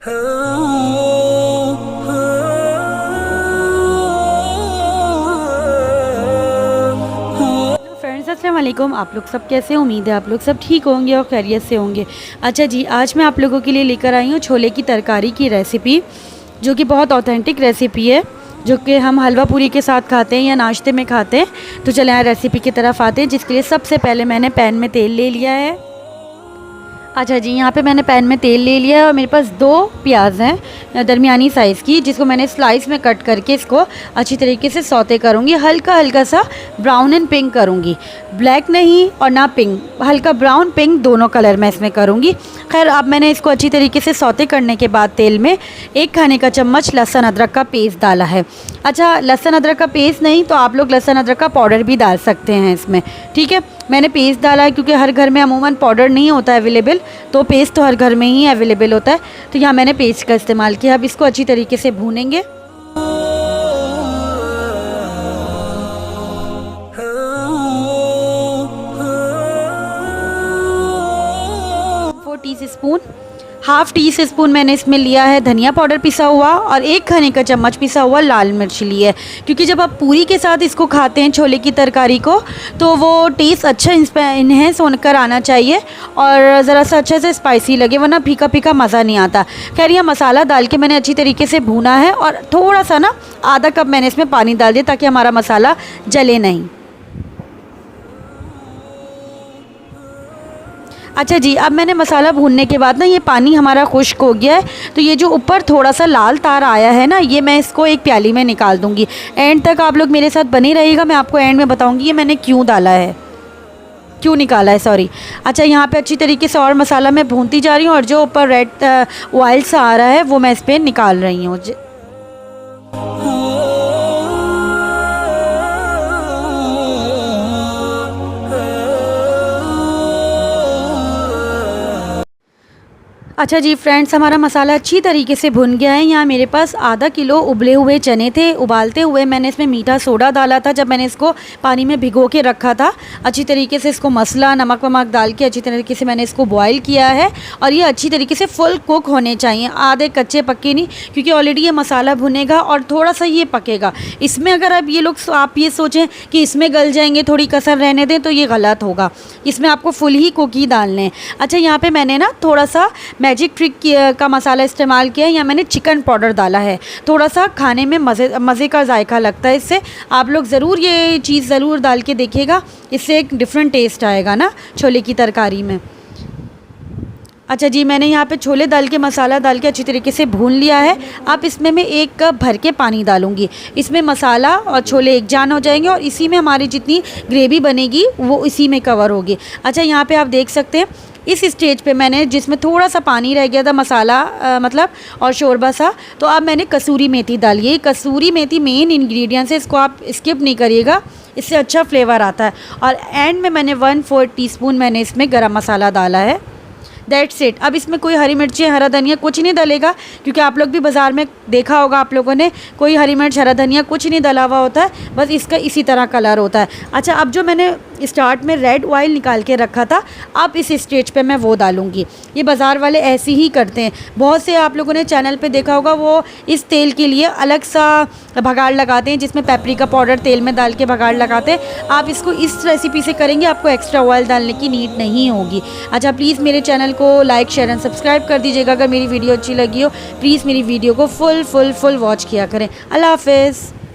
अस्सलाम वालेकुम। आप लोग सब कैसे हैं? उम्मीद है आप लोग सब ठीक होंगे और खैरियत से होंगे। अच्छा जी, आज मैं आप लोगों के लिए लेकर आई हूँ छोले की तरकारी की रेसिपी, जो कि बहुत ऑथेंटिक रेसिपी है, जो कि हम हलवा पूरी के साथ खाते हैं या नाश्ते में खाते हैं। तो चलें यहाँ रेसिपी की तरफ आते हैं, जिसके लिए सबसे पहले मैंने पैन में तेल ले लिया है। अच्छा जी, यहाँ पे मैंने पैन में तेल ले लिया है और मेरे पास 2 प्याज हैं दरमियानी साइज़ की, जिसको मैंने स्लाइस में कट करके इसको अच्छी तरीके से सौते करूँगी। हल्का हल्का सा ब्राउन एंड पिंक करूँगी, ब्लैक नहीं और ना पिंक, हल्का ब्राउन पिंक दोनों कलर मैं इसमें करूँगी। खैर, अब मैंने इसको अच्छी तरीके से सौते करने के बाद तेल में 1 खाने का चम्मच लहसुन अदरक का पेस्ट डाला है। अच्छा, लहसुन अदरक का पेस्ट नहीं तो आप लोग लहसुन अदरक का पाउडर भी डाल सकते हैं इसमें, ठीक है। मैंने पेस्ट डाला है क्योंकि हर घर में अमूमन पाउडर नहीं होता है अवेलेबल, तो पेस्ट तो हर घर में ही अवेलेबल होता है, तो यहाँ मैंने पेस्ट का इस्तेमाल किया। अब इसको अच्छी तरीके से भूनेंगे। 4 टीस्पून, हाफ़ टी स्पून मैंने इसमें लिया है धनिया पाउडर पिसा हुआ और 1 खाने का चम्मच पिसा हुआ लाल मिर्च ली है, क्योंकि जब आप पूरी के साथ इसको खाते हैं छोले की तरकारी को, तो वो टेस्ट अच्छा इन्हेंस होकर आना चाहिए और ज़रा सा अच्छे से स्पाइसी लगे, वरना फीका फीका मज़ा नहीं आता। खैर, यह मसाला डाल के मैंने अच्छी तरीके से भूना है और थोड़ा सा ना आधा कप मैंने इसमें पानी डाल दिया ताकि हमारा मसाला जले नहीं। अच्छा जी, अब मैंने मसाला भूनने के बाद ना ये पानी हमारा खुश्क हो गया है, तो ये जो ऊपर थोड़ा सा लाल तार आया है ना, ये मैं इसको एक प्याली में निकाल दूँगी। एंड तक आप लोग मेरे साथ बने रहिएगा, मैं आपको एंड में बताऊँगी ये मैंने क्यों डाला है, क्यों निकाला है, सॉरी। अच्छा, यहाँ पे अच्छी तरीके से और मसाला मैं भूनती जा रही हूँ और जो ऊपर रेड ऑयल सा आ रहा है वो मैं इस पर निकाल रही हूँ। अच्छा जी फ्रेंड्स, हमारा मसाला अच्छी तरीके से भुन गया है। यहाँ मेरे पास आधा किलो उबले हुए चने थे। उबालते हुए मैंने इसमें मीठा सोडा डाला था जब मैंने इसको पानी में भिगो के रखा था। अच्छी तरीके से इसको मसला नमक वमक डाल के अच्छी तरीके से मैंने इसको बॉईल किया है और ये अच्छी तरीके से फुल कुक होने चाहिए, आधे कच्चे पक्के नहीं, क्योंकि ऑलरेडी ये मसाला भुनेगा और थोड़ा सा ये पकेगा। इसमें अगर आप ये सोचें कि इसमें गल जाएंगे, थोड़ी कसर रहने दें, तो ये गलत होगा। इसमें आपको फुल ही कुक ही डालने हैं। अच्छा, यहाँ पर मैंने ना थोड़ा सा मैजिक ट्रिक का मसाला इस्तेमाल किया है, या मैंने चिकन पाउडर डाला है। थोड़ा सा खाने में मज़े का जायका लगता है इससे। आप लोग ज़रूर ये चीज़ ज़रूर डाल के देखिएगा, इससे एक डिफरेंट टेस्ट आएगा ना छोले की तरकारी में। अच्छा जी, मैंने यहाँ पे छोले डाल के मसाला डाल के अच्छी तरीके से भून लिया है। अब इसमें मैं 1 कप भर के पानी डालूँगी। इसमें मसाला और छोले एक जान हो जाएंगे और इसी में हमारी जितनी ग्रेवी बनेगी वो इसी में कवर होगी। अच्छा, यहाँ पे आप देख सकते हैं इस स्टेज पे मैंने, जिसमें थोड़ा सा पानी रह गया था मसाला मतलब और शोरबा सा, तो अब मैंने कसूरी मेथी डाली है। कसूरी मेथी मेन इंग्रेडिएंट्स है, इसको आप स्किप नहीं करिएगा, इससे अच्छा फ्लेवर आता है। और एंड में मैंने 1/4 टीस्पून मैंने इसमें गरम मसाला डाला है। That's it. अब इसमें कोई हरी मिर्ची हरा धनिया कुछ नहीं डलेगा, क्योंकि आप लोग भी बाज़ार में देखा होगा आप लोगों ने, कोई हरी मिर्च हरा धनिया कुछ नहीं डला हुआ होता है, बस इसका इसी तरह कलर होता है। अच्छा, अब जो मैंने स्टार्ट में रेड ऑयल निकाल के रखा था, अब इस स्टेज पे मैं वो डालूँगी। ये बाज़ार वाले ऐसे ही करते हैं, बहुत से आप लोगों ने चैनल पे देखा होगा, वो इस तेल के लिए अलग सा भगाड़ लगाते हैं, जिसमें पेपरिका पाउडर तेल में डाल के भगाड़ लगाते हैं। आप इसको इस रेसिपी से करेंगे, आपको एक्स्ट्रा ऑयल डालने की नीड नहीं होगी। अच्छा, प्लीज़ मेरे चैनल को लाइक शेयर एंड सब्सक्राइब कर दीजिएगा। अगर मेरी वीडियो अच्छी लगी हो, प्लीज़ मेरी वीडियो को फुल वॉच किया करें। अल्लाह हाफ़िज़।